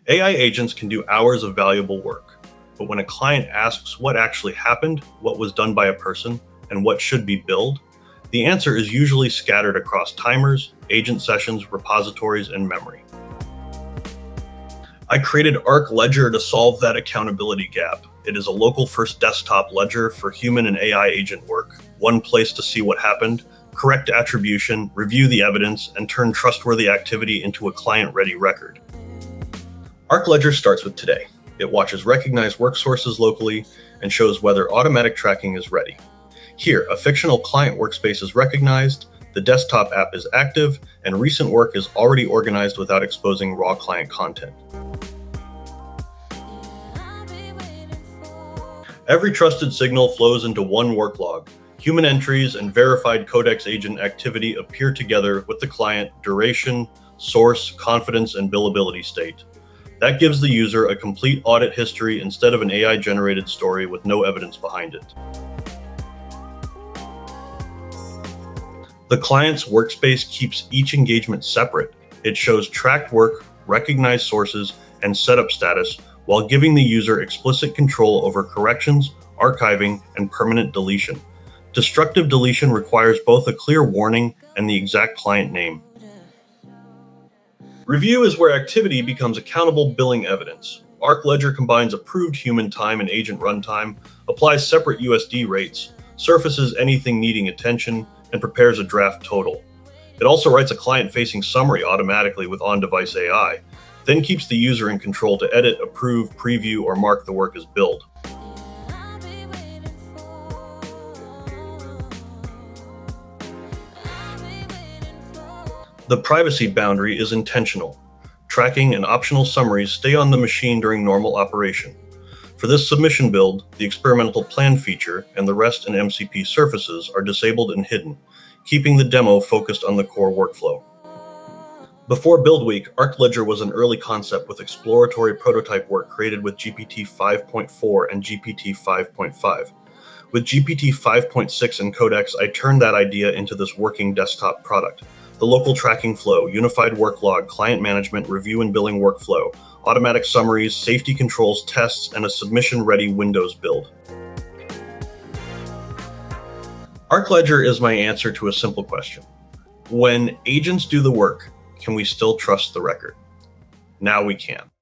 AI agents can do hours of valuable work, but when a client asks what actually happened, what was done by a person, and what should be billed, the answer is usually scattered across timers, agent sessions, repositories, and memory. I created ArcLedger to solve that accountability gap. It is a local-first desktop ledger for human and AI agent work, one place to see what happened, correct attribution, review the evidence, and turn trustworthy activity into a client-ready record. ArcLedger starts with today. It watches recognized work sources locally and shows whether automatic tracking is ready. Here, a fictional client workspace is recognized, the desktop app is active, and recent work is already organized without exposing raw client content. Every trusted signal flows into one work log. Human entries and verified Codex agent activity appear together with the client duration, source, confidence, and billability state. That gives the user a complete audit history instead of an AI-generated story with no evidence behind it. The client's workspace keeps each engagement separate. It shows tracked work, recognized sources, and setup status, while giving the user explicit control over corrections, archiving, and permanent deletion. Destructive deletion requires both a clear warning and the exact client name. Review is where activity becomes accountable billing evidence. ArcLedger combines approved human time and agent runtime, applies separate USD rates, surfaces anything needing attention, and prepares a draft total. It also writes a client-facing summary automatically with on-device AI, then keeps the user in control to edit, approve, preview, or mark the work as billed. The privacy boundary is intentional. Tracking and optional summaries stay on the machine during normal operation. For this submission build, the experimental plan feature and the REST and MCP surfaces are disabled and hidden, keeping the demo focused on the core workflow. Before Build Week, ArcLedger was an early concept with exploratory prototype work created with GPT 5.4 and GPT 5.5. With GPT 5.6 and Codex, I turned that idea into this working desktop product. The local tracking flow, unified work log, client management, review and billing workflow, automatic summaries, safety controls, tests, and a submission-ready Windows build. ArcLedger is my answer to a simple question. When agents do the work, can we still trust the record? Now we can.